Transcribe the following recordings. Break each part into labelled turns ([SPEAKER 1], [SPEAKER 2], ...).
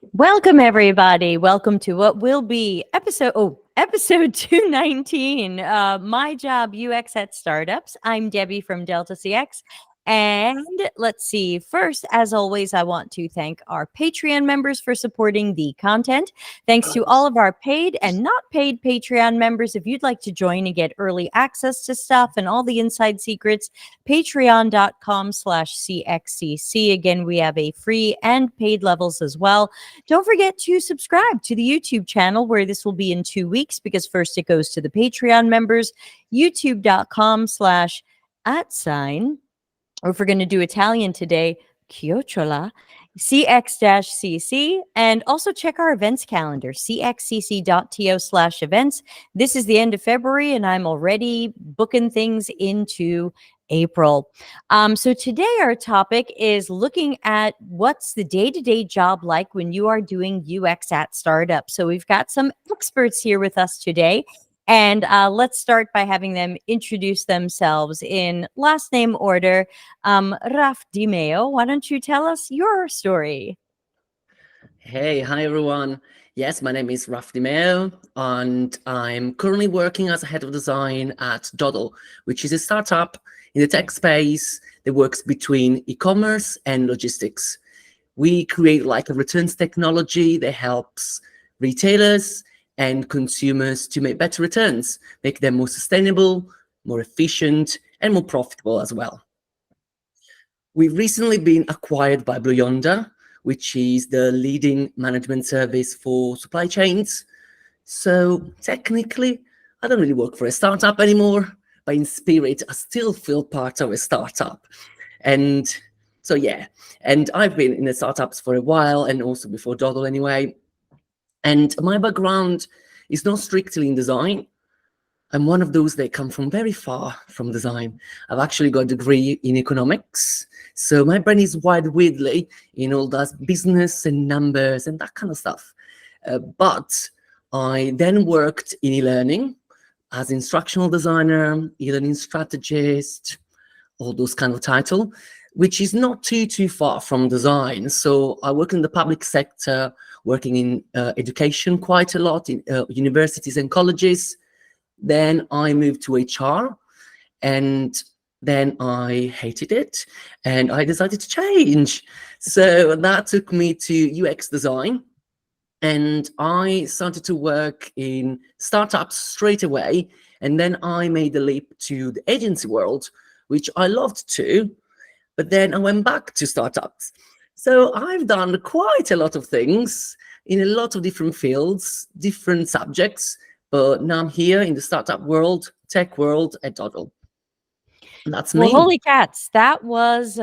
[SPEAKER 1] Welcome, everybody. Welcome to what will be episode 219. My job UX at startups. I'm Debbie from Delta CX. And let's see. First, as always, I want to thank our Patreon members for supporting the content. Thanks to all of our paid and not paid Patreon members. If you'd like to join and get early access to stuff and all the inside secrets, patreon.com/CXCC. Again, we have a free and paid levels as well. Don't forget to subscribe to the YouTube channel where this will be in 2 weeks because first it goes to the Patreon members, youtube.com/@sign. Or if we're going to do Italian today, Chiocciola, CX-CC, and also check our events calendar, cxcc.to/events. This is the end of February, and I'm already booking things into April. So today our topic is looking at what's the day-to-day job like when you are doing UX at startups. So we've got some experts here with us today. And let's start by having them introduce themselves in last name order. Raff Di Meo, why don't you tell us your story?
[SPEAKER 2] Hi everyone. Yes, my name is Raff Di Meo, and I'm currently working as a head of design at Doddle, which is a startup in the tech space that works between e-commerce and logistics. We create like a returns technology that helps retailers and consumers to make better returns, make them more sustainable, more efficient, and more profitable as well. We've recently been acquired by Rylander, which is the leading management service for supply chains. So technically, I don't really work for a startup anymore, but in spirit, I still feel part of a startup. And so, yeah, and I've been in the startups for a while and also before Doddle anyway. And my background is not strictly in design. I'm one of those that come from very far from design. I've actually got a degree in economics. So my brain is wired weirdly in all that business and numbers and that kind of stuff. But I then worked in e-learning as instructional designer, e-learning strategist, all those kind of title, which is not too far from design. So I work in the public sector, working in education quite a lot, in universities and colleges. Then I moved to HR, and then I hated it, and I decided to change. So that took me to UX design, and I started to work in startups straight away. And then I made the leap to the agency world, which I loved too. But then I went back to startups. So I've done quite a lot of things in a lot of different fields, different subjects. But now I'm here in the startup world, tech world at Doddle. And that's
[SPEAKER 1] Well,
[SPEAKER 2] me.
[SPEAKER 1] holy cats, that was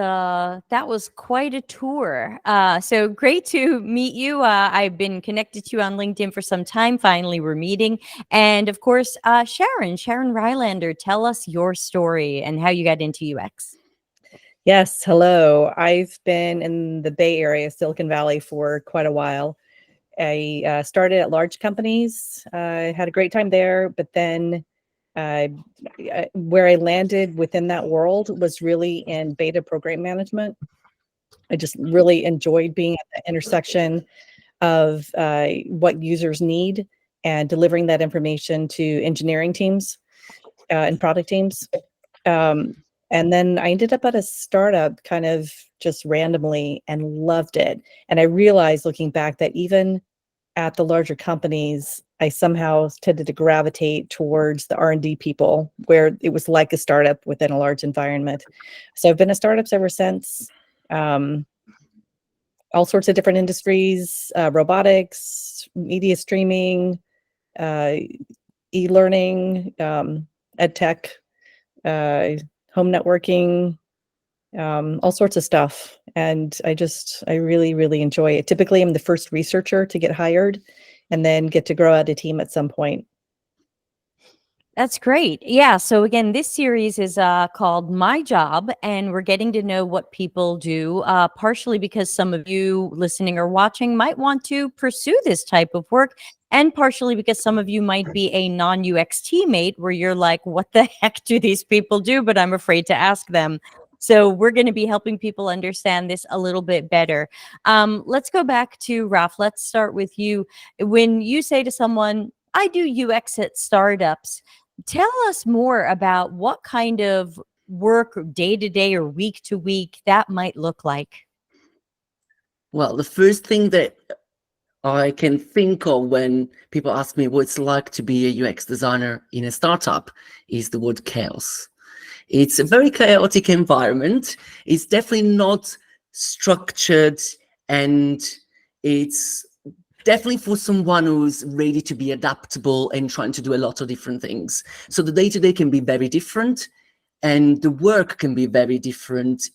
[SPEAKER 1] quite a tour. So great to meet you. I've been connected to you on LinkedIn for some time. Finally, we're meeting, and of course, Sharon Rylander. Tell us your story and how you got into UX.
[SPEAKER 3] Yes, hello. I've been in the Bay Area, Silicon Valley, for quite a while. I started at large companies. I had a great time there, but then where I landed within that world was really in beta program management. I just really enjoyed being at the intersection of what users need and delivering that information to engineering teams and product teams. And then I ended up at a startup kind of just randomly and loved it. And I realized looking back that even at the larger companies, I somehow tended to gravitate towards the R&D people where it was like a startup within a large environment. So I've been at startups ever since. All sorts of different industries, robotics, media streaming, e-learning, ed tech, home networking, all sorts of stuff. And I really, really enjoy it. Typically, I'm the first researcher to get hired and then get to grow out a team at some point.
[SPEAKER 1] That's great. Yeah. So again, this series is called My Job, and we're getting to know what people do, partially because some of you listening or watching might want to pursue this type of work, and partially because some of you might be a non-UX teammate where you're like, what the heck do these people do? But I'm afraid to ask them. So we're going to be helping people understand this a little bit better. Let's go back to Raff. Let's start with you. When you say to someone, I do UX at startups, tell us more about what kind of work day to day or week to week that might look like.
[SPEAKER 2] Well, the first thing that I can think of when people ask me what it's like to be a UX designer in a startup is the word chaos. It's a very chaotic environment. It's definitely not structured, and it's definitely for someone who's ready to be adaptable and trying to do a lot of different things. So the day-to-day can be very different, and the work can be very different,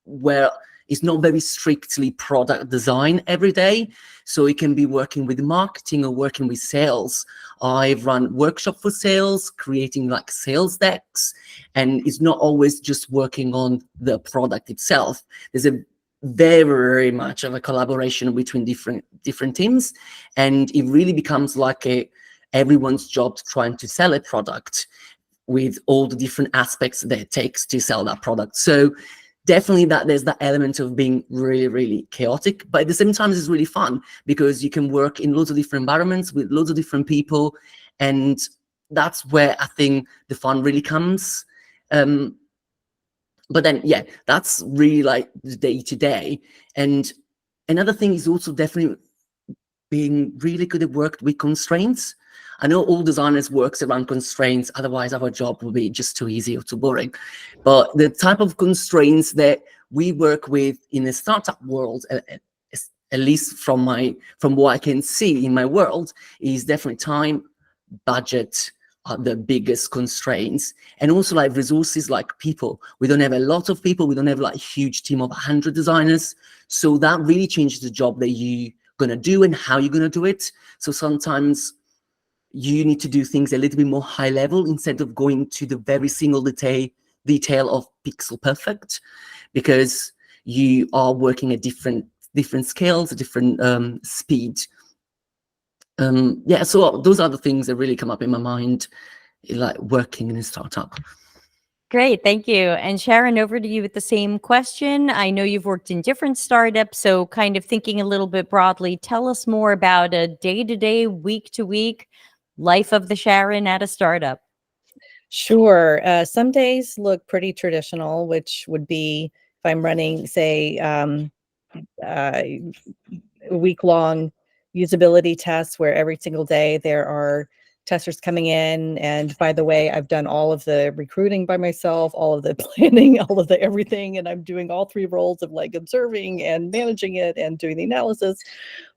[SPEAKER 2] where it's not very strictly product design every day. So it can be working with marketing or working with sales. I've run workshop for sales, creating like sales decks, and it's not always just working on the product itself. There's a very much of a collaboration between different teams, and it really becomes like everyone's job trying to sell a product with all the different aspects that it takes to sell that product. So definitely that there's that element of being really, really chaotic, but at the same time, it's really fun because you can work in loads of different environments with loads of different people. And that's where I think the fun really comes. But then, yeah, that's really like the day to day. And another thing is also definitely being really good at work with constraints. I know all designers works around constraints, otherwise our job will be just too easy or too boring. But the type of constraints that we work with in the startup world, at least from what I can see in my world, is definitely time, budget are the biggest constraints, and also like resources, like people. We don't have a lot of people. We don't have like a huge team of 100 designers. So that really changes the job that you're gonna do and how you're gonna do it. So sometimes you need to do things a little bit more high level instead of going to the very single detail of pixel perfect, because you are working at different scales, different speed. Yeah, so those are the things that really come up in my mind, like working in a startup.
[SPEAKER 1] Great, thank you. And Sharon, over to you with the same question. I know you've worked in different startups, so kind of thinking a little bit broadly, tell us more about a day-to-day, week-to-week life of the Sharon at a startup.
[SPEAKER 3] Sure. Some days look pretty traditional, which would be if I'm running, say, a week-long usability tests where every single day there are testers coming in. And by the way, I've done all of the recruiting by myself, all of the planning, all of the everything, and I'm doing all three roles of like observing and managing it and doing the analysis.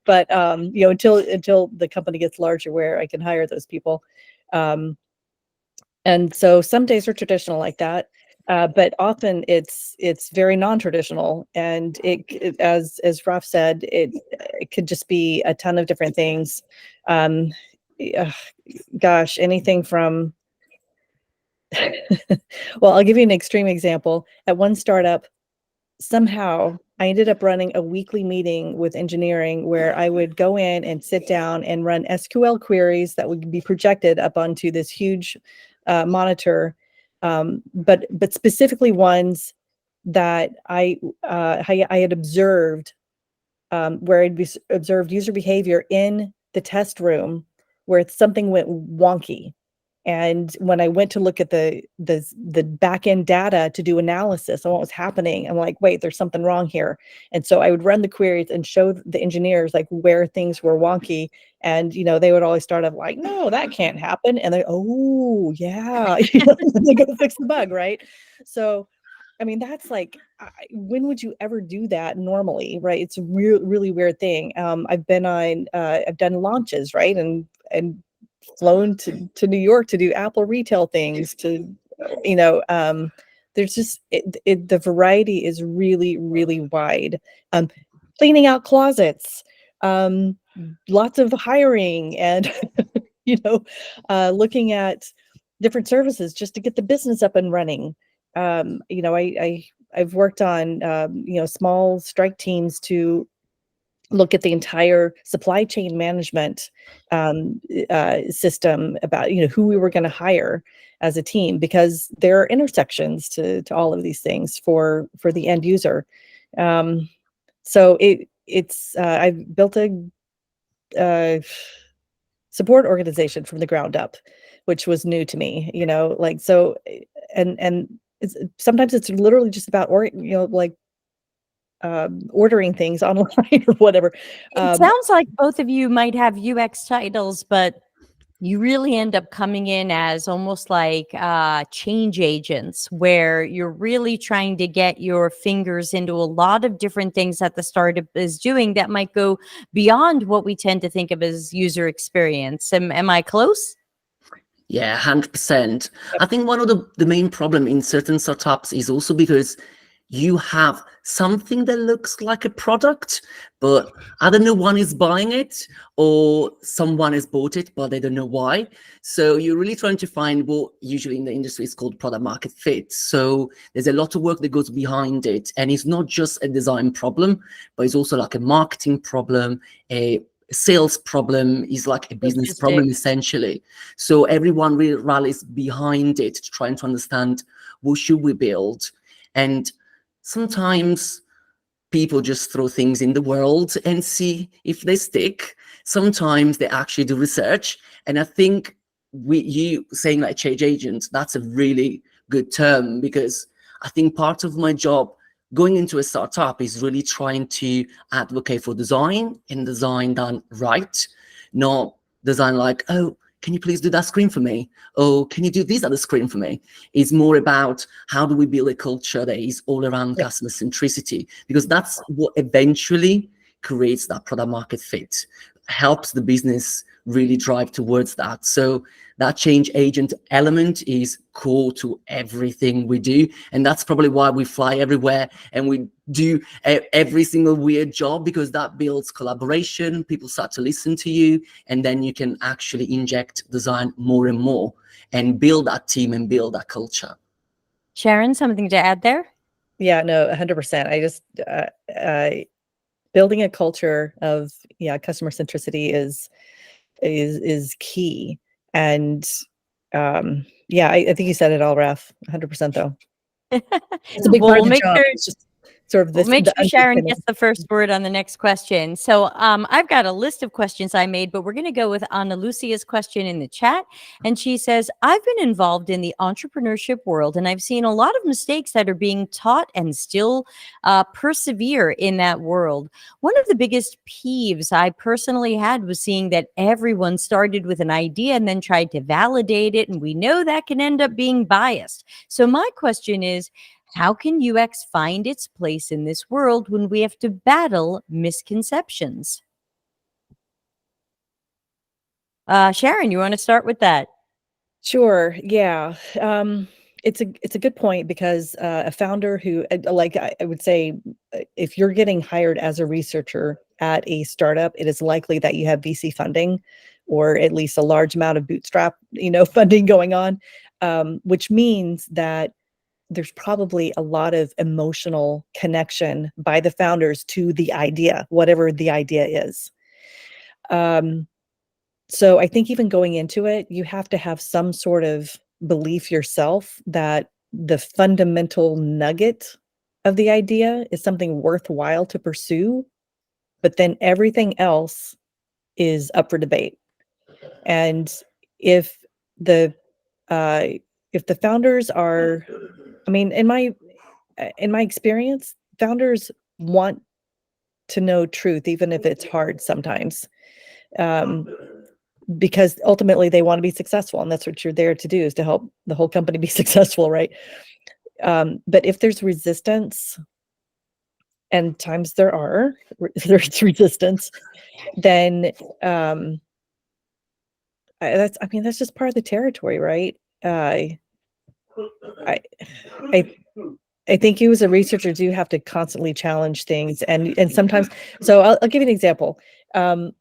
[SPEAKER 3] But until the company gets larger where I can hire those people. And so some days are traditional like that, but often it's very non-traditional, and as Raff said, it could just be a ton of different things. Gosh, anything from well, I'll give you an extreme example. At one startup, somehow I ended up running a weekly meeting with engineering where I would go in and sit down and run SQL queries that would be projected up onto this huge monitor, but specifically ones that I had observed, where I'd observed user behavior in the test room where something went wonky. And when I went to look at the back end data to do analysis on what was happening, I'm like, wait, there's something wrong here. And so I would run the queries and show the engineers like where things were wonky. And, they would always start off like, no, that can't happen. And they, oh yeah, they go fix the bug. Right. So, I mean, that's like, when would you ever do that normally? Right. It's a really weird thing. I've done launches, right. And flown to New York to do Apple retail things, to there's just the variety is really wide. Cleaning out closets, lots of hiring, and looking at different services just to get the business up and running. I've worked on small strike teams to look at the entire supply chain management system about, who we were going to hire as a team, because there are intersections to all of these things for the end user. So I've built a support organization from the ground up, which was new to me, so, and sometimes it's literally just about, ordering things online or whatever.
[SPEAKER 1] It sounds like both of you might have UX titles, but you really end up coming in as almost like change agents, where you're really trying to get your fingers into a lot of different things that the startup is doing that might go beyond what we tend to think of as user experience. Am I close?
[SPEAKER 2] Yeah, 100%. I think one of the main problem in certain startups is also because you have something that looks like a product, but either no one is buying it or someone has bought it, but they don't know why. So you're really trying to find what usually in the industry is called product market fit. So there's a lot of work that goes behind it. And it's not just a design problem, but it's also like a marketing problem, a sales problem, is like a business problem essentially. So everyone really rallies behind it, trying to understand what should we build. And sometimes people just throw things in the world and see if they stick. Sometimes they actually do research. And I think you saying like change agent, that's a really good term, because I think part of my job going into a startup is really trying to advocate for design, and design done right, not design like, oh, can you please do that screen for me? Oh, can you do this other screen for me? It's more about how do we build a culture that is all around customer centricity, because that's what eventually creates that product market fit, helps the business really drive towards that. So that change agent element is core to everything we do. And that's probably why we fly everywhere and we do every single weird job, because that builds collaboration. People start to listen to you, and then you can actually inject design more and more and build that team and build that culture.
[SPEAKER 1] Sharon, something to add there?
[SPEAKER 3] Yeah, no, 100%. I just, building a culture of, customer centricity is key. And I think you said it all, Raff. 100% though. It's a big part of the job. It's just sort of this.
[SPEAKER 1] We'll make sure Sharon gets the first word on the next question. So I've got a list of questions I made, but we're going to go with Ana Lucia's question in the chat. And she says, I've been involved in the entrepreneurship world, and I've seen a lot of mistakes that are being taught and still persevere in that world. One of the biggest peeves I personally had was seeing that everyone started with an idea and then tried to validate it. And we know that can end up being biased. So my question is, how can UX find its place in this world when we have to battle misconceptions? Sharon, you want to start with that?
[SPEAKER 3] Sure. Yeah. It's a good point, because a founder who, like I would say, if you're getting hired as a researcher at a startup, it is likely that you have VC funding, or at least a large amount of bootstrap, funding going on, which means that there's probably a lot of emotional connection by the founders to the idea, whatever the idea is. So I think even going into it, you have to have some sort of belief yourself that the fundamental nugget of the idea is something worthwhile to pursue, but then everything else is up for debate. And if the founders are, I mean, in my experience, founders want to know truth, even if it's hard sometimes, because ultimately they want to be successful, and that's what you're there to do, is to help the whole company be successful, right? But if there's resistance, and times there's resistance, then that's just part of the territory, right? I think you as a researcher do have to constantly challenge things, and sometimes. So I'll give you an example. So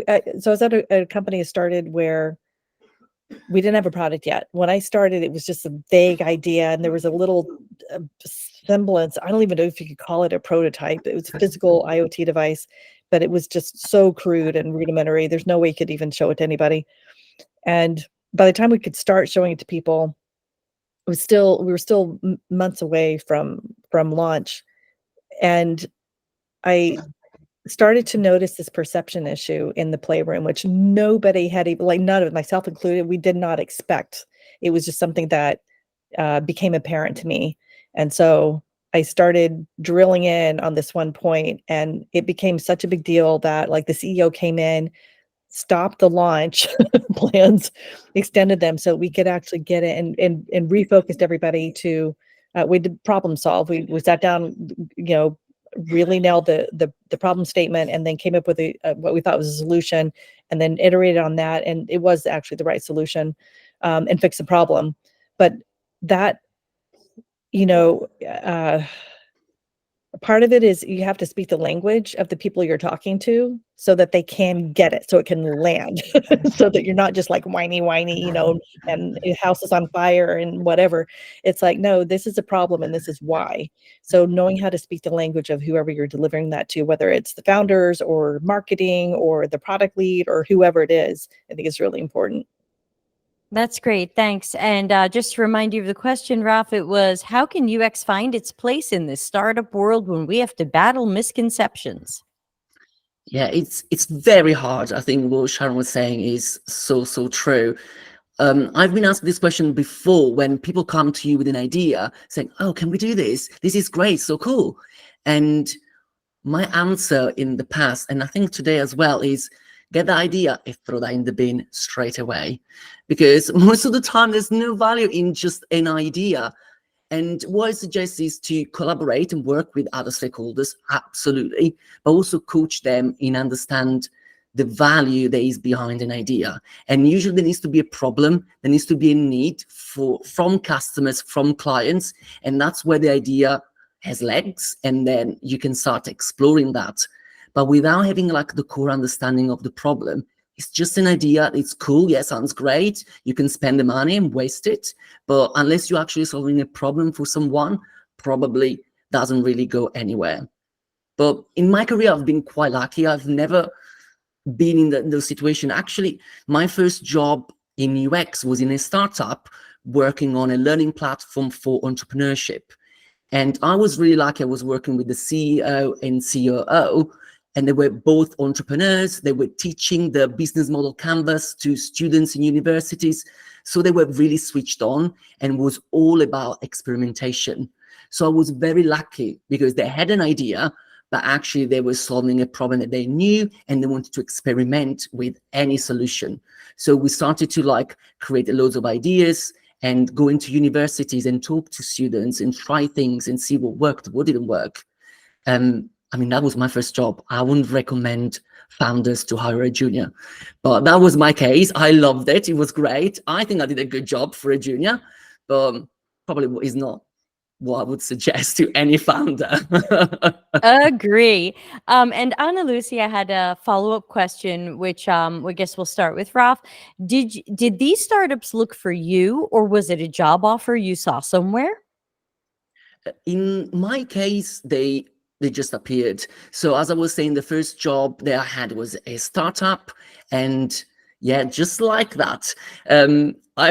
[SPEAKER 3] I was at a company that started where we didn't have a product yet. When I started, it was just a vague idea, and there was a little semblance. I don't even know if you could call it a prototype. It was a physical IoT device, but it was just so crude and rudimentary. There's no way you could even show it to anybody. And by the time we could start showing it to people, we were still months away from launch. And I started to notice this perception issue in the playroom, which nobody had even, like none of it, myself included, we did not expect. It was just something that became apparent to me. And so I started drilling in on this one point, and it became such a big deal that like the CEO came in, stopped the launch plans, extended them so we could actually get it, and refocused everybody to we did problem solve. We sat down, you know, really nailed the problem statement, and then came up with what we thought was a solution, and then iterated on that, and it was actually the right solution, and fixed the problem. But that, you know, part of it is you have to speak the language of the people you're talking to so that they can get it, so it can land, so that you're not just like whiny, you know, and your house is on fire and whatever. It's like, no, this is a problem and this is why. So knowing how to speak the language of whoever you're delivering that to, whether it's the founders or marketing or the product lead or whoever it is, I think is really important.
[SPEAKER 1] That's great. Thanks. And just to remind you of the question, Raff, it was, how can UX find its place in this startup world when we have to battle misconceptions?
[SPEAKER 2] Yeah, it's very hard. I think what Sharon was saying is so true. I've been asked this question before when people come to you with an idea saying, oh, can we do this? This is great, so cool. And my answer in the past, and I think today as well, is get the idea and throw that in the bin straight away. Because most of the time, there's no value in just an idea. And what I suggest is to collaborate and work with other stakeholders, absolutely, but also coach them in understand the value that is behind an idea. And usually there needs to be a problem, there needs to be a need from customers, from clients, and that's where the idea has legs, and then you can start exploring that. But without having like the core understanding of the problem, it's just an idea. It's cool. Yeah, sounds great. You can spend the money and waste it. But unless you're actually solving a problem for someone, probably doesn't really go anywhere. But in my career, I've been quite lucky. I've never been in the situation. Actually, my first job in UX was in a startup working on a learning platform for entrepreneurship. And I was really lucky. I was working with the CEO and COO, and they were both entrepreneurs. They were teaching the business model canvas to students in universities. So they were really switched on and was all about experimentation. So I was very lucky because they had an idea, but actually they were solving a problem that they knew and they wanted to experiment with any solution. So we started to like create loads of ideas and go into universities and talk to students and try things and see what worked, what didn't work. I mean, that was my first job. I wouldn't recommend founders to hire a junior, but that was my case. I loved it. It was great. I think I did a good job for a junior, but probably is not what I would suggest to any founder.
[SPEAKER 1] Agree. And Anna Lucy, I had a follow-up question, which I guess we'll start with Raff. Did these startups look for you, or was it a job offer you saw somewhere?
[SPEAKER 2] In my case, they just appeared. So as I was saying, the first job that I had was a startup, and yeah, just like that, I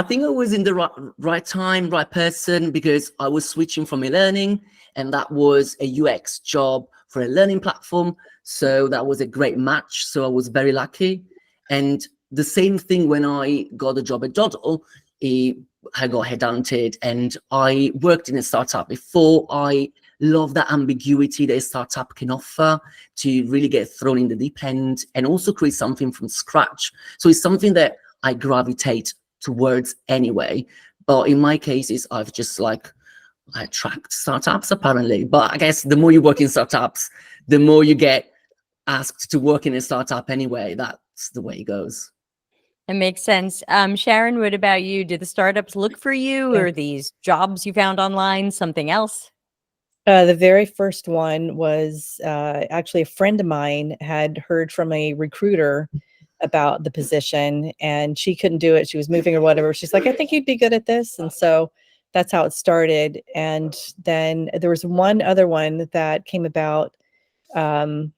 [SPEAKER 2] think I was in the right time, right person, because I was switching from e-learning, and that was a UX job for a learning platform. So that was a great match. So I was very lucky. And the same thing when I got a job at Doddle, I got headhunted, and I worked in a startup before. I love that ambiguity that a startup can offer to really get thrown in the deep end and also create something from scratch. So it's something that I gravitate towards anyway. But in my cases, I've just like, I attract startups apparently. But I guess the more you work in startups, the more you get asked to work in a startup anyway. That's the way it goes.
[SPEAKER 1] It makes sense. Sharon, what about you? Did the startups look for you, or these jobs you found online something else?
[SPEAKER 3] The very first one was actually a friend of mine had heard from a recruiter about the position, and she couldn't do it. She was moving or whatever. She's like, I think you'd be good at this. And so that's how it started. And then there was one other one that came about um,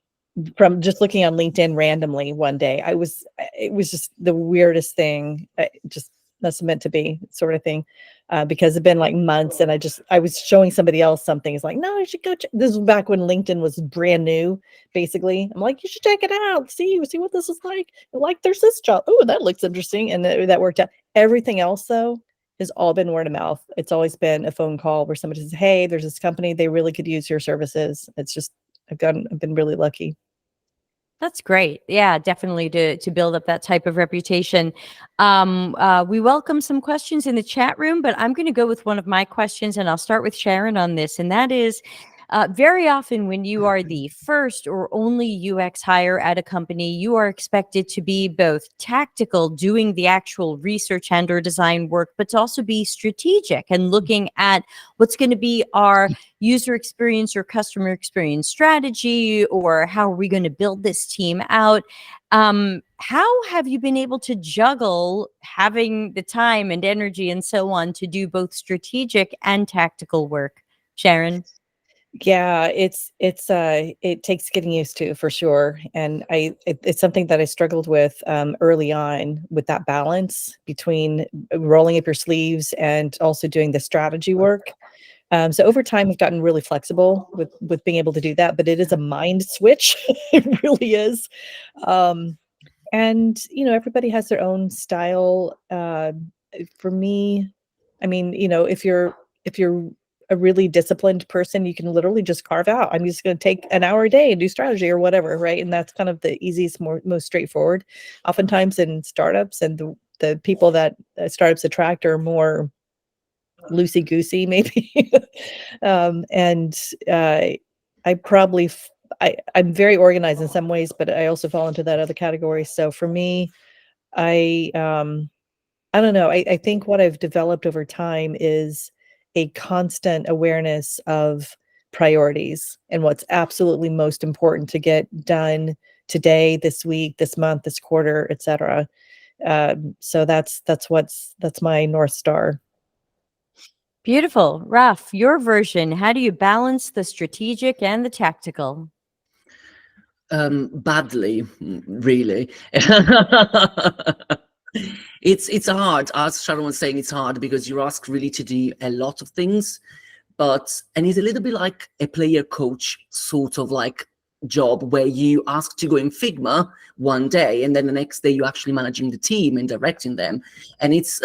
[SPEAKER 3] from just looking on LinkedIn randomly one day. It was just the weirdest thing. Just must have meant to be sort of thing. Because it'd been like months and I was showing somebody else something. It's like, no, you should go check. This was back when LinkedIn was brand new, basically. I'm like, you should check it out. See what this is like. Like, there's this job. Oh, that looks interesting. And that worked out. Everything else, though, has all been word of mouth. It's always been a phone call where somebody says, hey, there's this company. They really could use your services. It's just, I've been really lucky.
[SPEAKER 1] That's great. Yeah, definitely to build up that type of reputation. We welcome some questions in the chat room, but I'm going to go with one of my questions, and I'll start with Sharon on this. And that is, very often when you are the first or only UX hire at a company, you are expected to be both tactical, doing the actual research and or design work, but to also be strategic and looking at what's going to be our user experience or customer experience strategy, or how are we going to build this team out. How have you been able to juggle having the time and energy and so on to do both strategic and tactical work, Sharon?
[SPEAKER 3] Yeah, it takes getting used to, for sure. And it's something that I struggled with early on, with that balance between rolling up your sleeves and also doing the strategy work. So over time, I've gotten really flexible with being able to do that, but it is a mind switch. It really is. And everybody has their own style. For me, I mean, if you're a really disciplined person, you can literally just carve out, I'm just going to take an hour a day and do strategy or whatever, right? And that's kind of the easiest, most straightforward. Oftentimes in startups, and the people that startups attract are more loosey goosey, maybe. And I probably I'm very organized in some ways, but I also fall into that other category. So for me, I don't know. I think what I've developed over time is a constant awareness of priorities and what's absolutely most important to get done today, this week, this month, this quarter, etc. So that's my North Star.
[SPEAKER 1] Beautiful. Raff, your version, how do you balance the strategic and the tactical?
[SPEAKER 2] Badly, really. It's hard. As Sharon was saying, it's hard because you're asked really to do a lot of things, and it's a little bit like a player coach sort of like job, where you ask to go in Figma one day and then the next day you're actually managing the team and directing them. And it's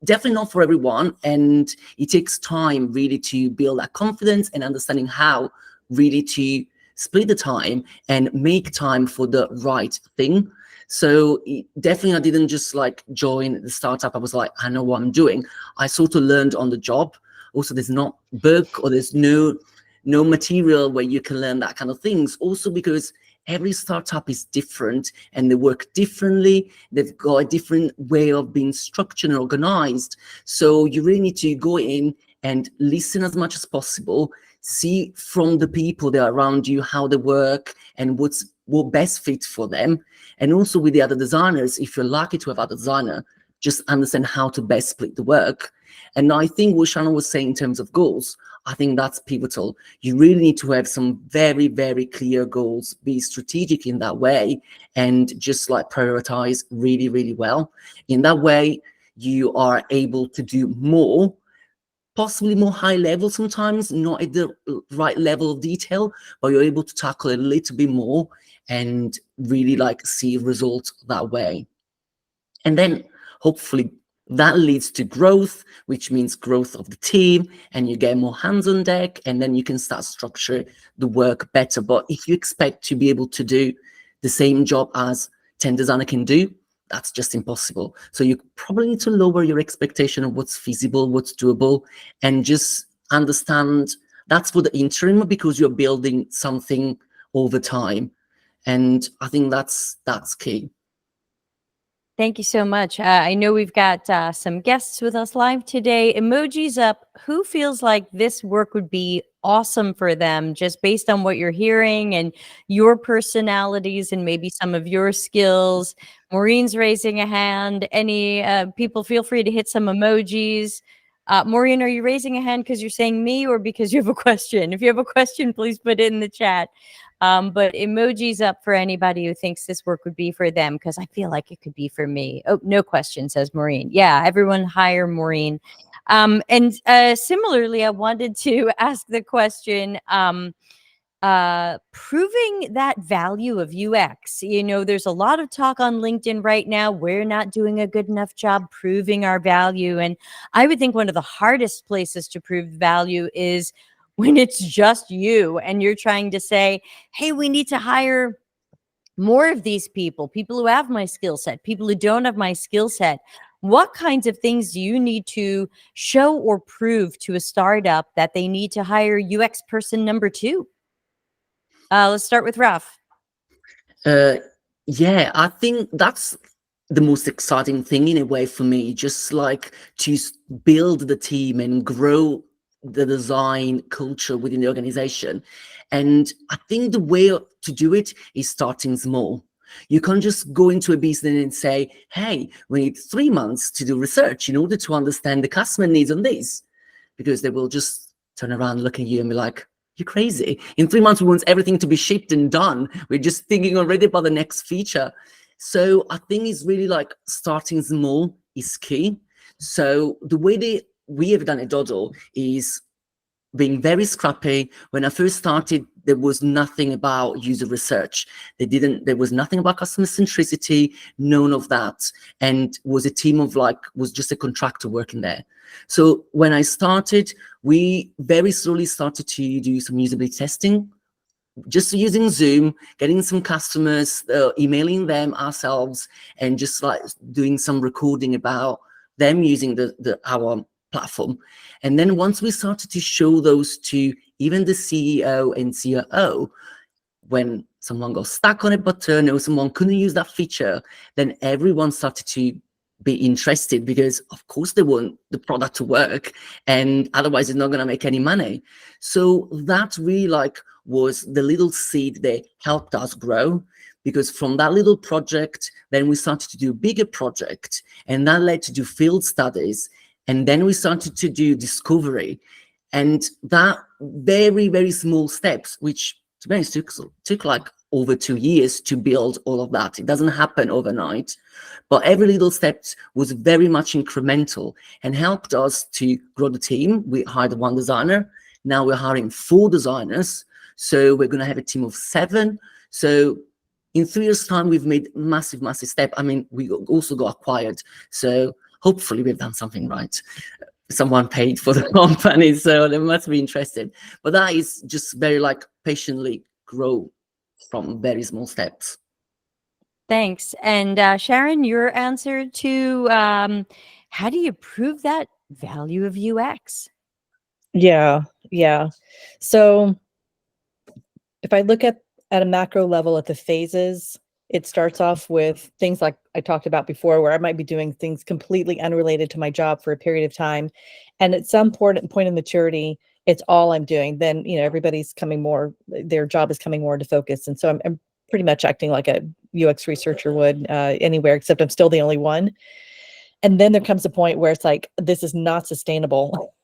[SPEAKER 2] definitely not for everyone, and it takes time really to build that confidence and understanding how really to split the time and make time for the right thing. So definitely I didn't just like join the startup. I was like, I know what I'm doing. I sort of learned on the job. Also, there's not book or there's no material where you can learn that kind of things. Also, because every startup is different and they work differently. They've got a different way of being structured and organized. So you really need to go in and listen as much as possible, see from the people that are around you how they work and what best fits for them. And also with the other designers, if you're lucky to have other designer, just understand how to best split the work. And I think what Sharon was saying in terms of goals, I think that's pivotal. You really need to have some very, very clear goals, be strategic in that way, and just like prioritize really, really well. In that way, you are able to do more, possibly more high level sometimes, not at the right level of detail, but you're able to tackle a little bit more and really like see results that way. And then hopefully that leads to growth, which means growth of the team, and you get more hands on deck, and then you can start structure the work better. But if you expect to be able to do the same job as 10 designer can do, that's just impossible. So you probably need to lower your expectation of what's feasible, what's doable, and just understand that's for the interim, because you're building something over time. And I think that's key.
[SPEAKER 1] Thank you so much. I know we've got some guests with us live today. Emojis up. Who feels like this work would be awesome for them, just based on what you're hearing and your personalities and maybe some of your skills? Maureen's raising a hand. Any people, feel free to hit some emojis. Maureen, are you raising a hand because you're saying me or because you have a question? If you have a question, please put it in the chat. But emojis up for anybody who thinks this work would be for them, because I feel like it could be for me. Oh, no question, says Maureen. Yeah, everyone hire Maureen. And similarly, I wanted to ask the question, proving that value of UX. You know, there's a lot of talk on LinkedIn right now. We're not doing a good enough job proving our value. And I would think one of the hardest places to prove value is when it's just you and you're trying to say, hey, we need to hire more of these people who have my skill set, people who don't have my skill set. What kinds of things do you need to show or prove to a startup that they need to hire UX person number 2? Let's start with Raff.
[SPEAKER 2] Yeah, I think that's the most exciting thing in a way for me, just like to build the team and grow the design culture within the organization. And I think the way to do it is starting small. You can't just go into a business and say, hey, we need 3 months to do research in order to understand the customer needs on this, because they will just turn around, look at you and be like, you're crazy. In 3 months, we want everything to be shipped and done. We're just thinking already about the next feature. So I think it's really like starting small is key. So the way that we have done at Doddle is being very scrappy. When I first started, there was nothing about user research. There was nothing about customer centricity, none of that. And was a team of was just a contractor working there. So when I started, we very slowly started to do some usability testing, just using Zoom, getting some customers, emailing them ourselves, and just like doing some recording about them using our platform. And then once we started to show those to even the CEO and COO, when someone got stuck on a button or someone couldn't use that feature, then everyone started to be interested, because of course they want the product to work, and otherwise it's not going to make any money. So that really was the little seed that helped us grow, because from that little project, then we started to do bigger project, and that led to do field studies, and then we started to do discovery. And that very, very small steps, which to be honest took like over 2 years to build all of that. It doesn't happen overnight, but every little step was very much incremental and helped us to grow the team. We hired 1 designer. Now we're hiring 4 designers. So we're going to have a team of 7. So in 3 years' time, we've made massive, massive step. I mean, we also got acquired. So hopefully we've done something right. Someone paid for the company, so they must be interested. But that is just very patiently grow from very small steps.
[SPEAKER 1] Thanks. And Sharon, your answer to how do you prove that value of UX?
[SPEAKER 3] Yeah. So if I look at a macro level at the phases, it starts off with things like I talked about before, where I might be doing things completely unrelated to my job for a period of time. And at some point of maturity, it's all I'm doing. Then, everybody's their job is coming more into focus. And so I'm pretty much acting like a UX researcher would anywhere, except I'm still the only one. And then there comes a point where it's like, this is not sustainable.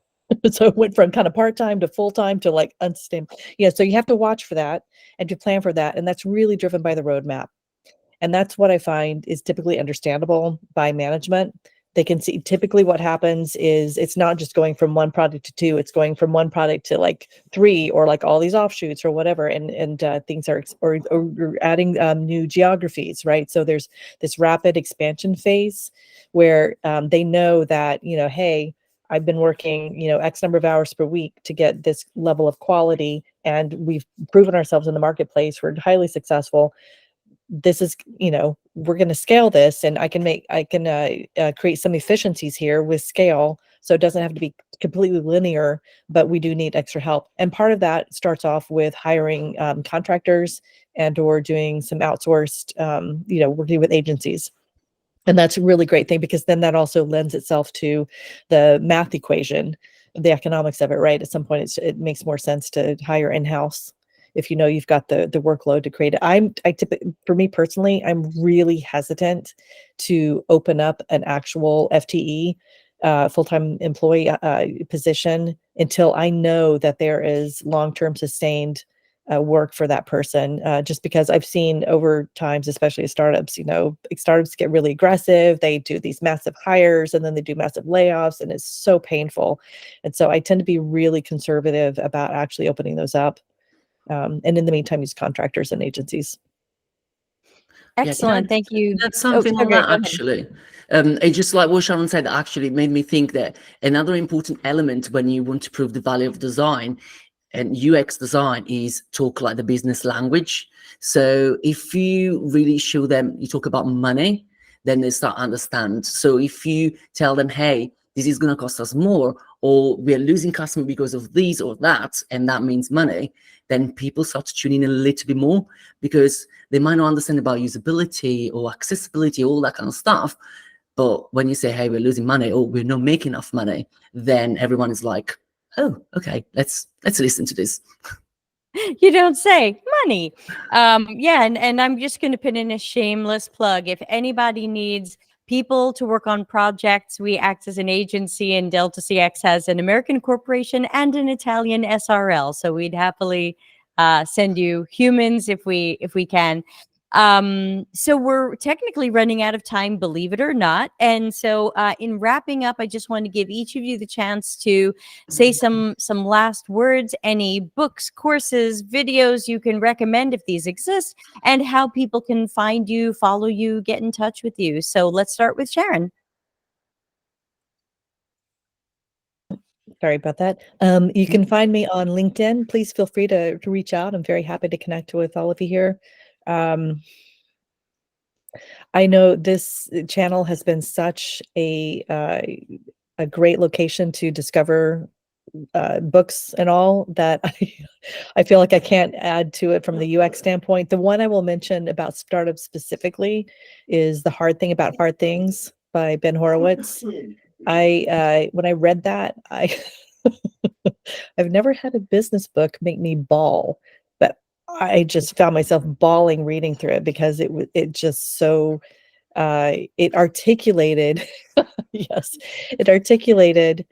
[SPEAKER 3] So it went from kind of part-time to full-time to unsustainable. Yeah. So you have to watch for that and to plan for that. And that's really driven by the roadmap. And that's what I find is typically understandable by management. They can see typically what happens is it's not just going from 1 product to 2, it's going from 1 product to 3, or all these offshoots or whatever. And things are, or adding new geographies, right? So there's this rapid expansion phase where they know that, hey, I've been working, X number of hours per week to get this level of quality, and we've proven ourselves in the marketplace. We're highly successful. This is, we're going to scale this, and I can create some efficiencies here with scale. So it doesn't have to be completely linear, but we do need extra help. And part of that starts off with hiring contractors or doing some outsourced, working with agencies. And that's a really great thing, because then that also lends itself to the math equation, the economics of it, right? At some point, it makes more sense to hire in-house if you've got the workload to create it. For me personally, I'm really hesitant to open up an actual FTE, full-time employee position, until I know that there is long-term sustained work for that person, just because I've seen over times, especially at startups, startups get really aggressive. They do these massive hires and then they do massive layoffs, and it's so painful. And so I tend to be really conservative about actually opening those up. And in the meantime, use contractors and agencies.
[SPEAKER 1] Excellent. Thank you.
[SPEAKER 2] That's something like
[SPEAKER 1] okay,
[SPEAKER 2] that,
[SPEAKER 1] go ahead.
[SPEAKER 2] actually. It's just like what Sharon said, actually made me think that another important element when you want to prove the value of design and UX design is talk like the business language. So if you really show them, you talk about money, then they start to understand. So if you tell them, hey, this is going to cost us more, or we're losing customer because of this or that, and that means money, then people start to tune in a little bit more, because they might not understand about usability or accessibility, all that kind of stuff. But when you say, hey, we're losing money or we're not making enough money, then everyone is like, oh, okay, let's listen to this.
[SPEAKER 1] You don't say. Money. Yeah, and I'm just going to put in a shameless plug. If anybody needs people to work on projects, we act as an agency, and Delta CX has an American corporation and an Italian SRL. So we'd happily send you humans if we can. So we're technically running out of time, believe it or not. And so in wrapping up, I just want to give each of you the chance to say some last words, any books, courses, videos you can recommend if these exist, and how people can find you, follow you, get in touch with you. So let's start with Sharon.
[SPEAKER 3] Sorry about that. You can find me on LinkedIn. Please feel free to reach out. I'm very happy to connect with all of you here. I know this channel has been such a great location to discover books and all that I feel like I can't add to it from the UX standpoint. The one I will mention about startups specifically is The Hard Thing About Hard Things by Ben Horowitz. When I read that, I've never had a business book make me bawl, but I just found myself bawling reading through it, because it just so it articulated yes, it articulated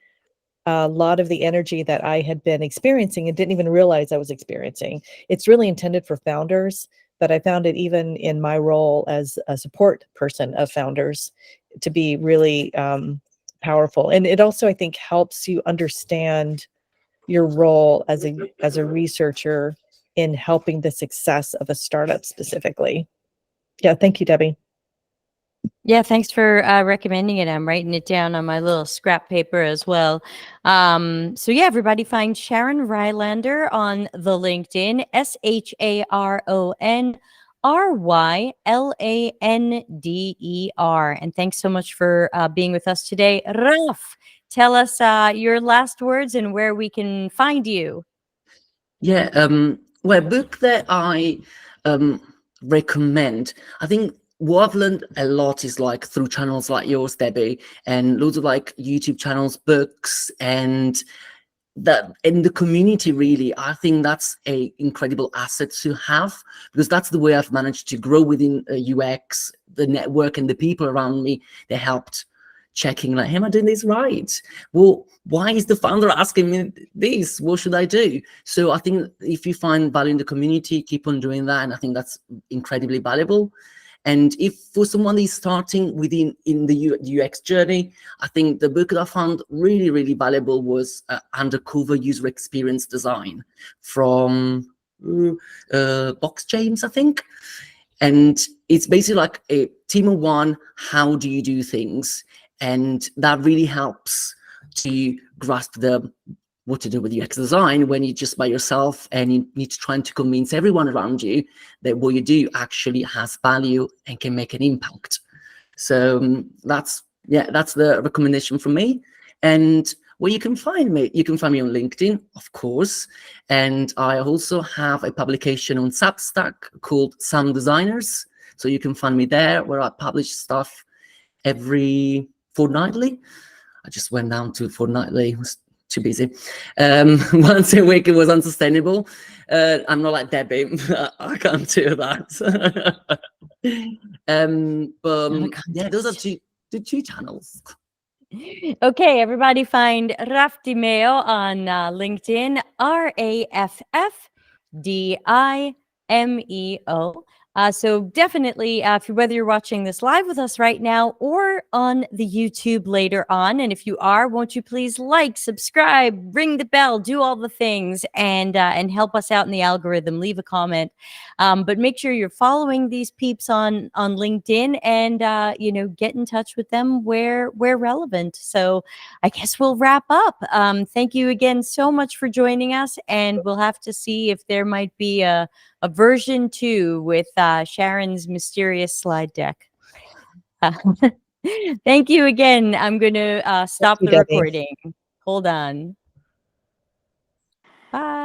[SPEAKER 3] a lot of the energy that I had been experiencing and didn't even realize I was experiencing. It's really intended for founders, but I found it even in my role as a support person of founders to be really powerful. And it also, I think, helps you understand your role as a researcher in helping the success of a startup specifically. Yeah, thank you, Debbie.
[SPEAKER 1] Yeah, thanks for recommending it. I'm writing it down on my little scrap paper as well. So yeah, everybody find Sharon Rylander on the LinkedIn, SharonRylander. And thanks so much for being with us today. Raff, tell us your last words and where we can find you.
[SPEAKER 2] Yeah, well, a book that I recommend, I think what I've learned a lot is like through channels like yours, Debbie, and loads of like YouTube channels, books, and that in the community. Really, I think that's a incredible asset to have, because that's the way I've managed to grow within UX, the network, and the people around me. They helped checking like, am I doing this right? Well, why is the founder asking me this? What should I do? So I think if you find value in the community, keep on doing that, and I think that's incredibly valuable. And if for someone is starting in the UX journey, I think the book that I found really, really valuable was Undercover User Experience Design from Box James, I think. And it's basically like a team of one, how do you do things? And that really helps to grasp what to do with UX design when you're just by yourself and you need to try to convince everyone around you that what you do actually has value and can make an impact. So that's the recommendation from me. And where you can find me on LinkedIn, of course. And I also have a publication on Substack called Some Designers. So you can find me there, where I publish stuff every fortnightly. I just went down to fortnightly. It was too busy. Once a week, it was unsustainable. I'm not like Debbie. I can't do that. Yeah, those are the two channels.
[SPEAKER 1] Okay, everybody find Raff Di Meo on LinkedIn, RAFF Dimeo. So definitely, whether you're watching this live with us right now or on the YouTube later on, and if you are, won't you please like, subscribe, ring the bell, do all the things, and help us out in the algorithm. Leave a comment, but make sure you're following these peeps on LinkedIn, and get in touch with them where relevant. So I guess we'll wrap up. Thank you again so much for joining us, and we'll have to see if there might be a version 2 with Sharon's mysterious slide deck. Thank you again. I'm going to stop
[SPEAKER 3] you,
[SPEAKER 1] the
[SPEAKER 3] Debbie.
[SPEAKER 1] recording. Hold on. Bye.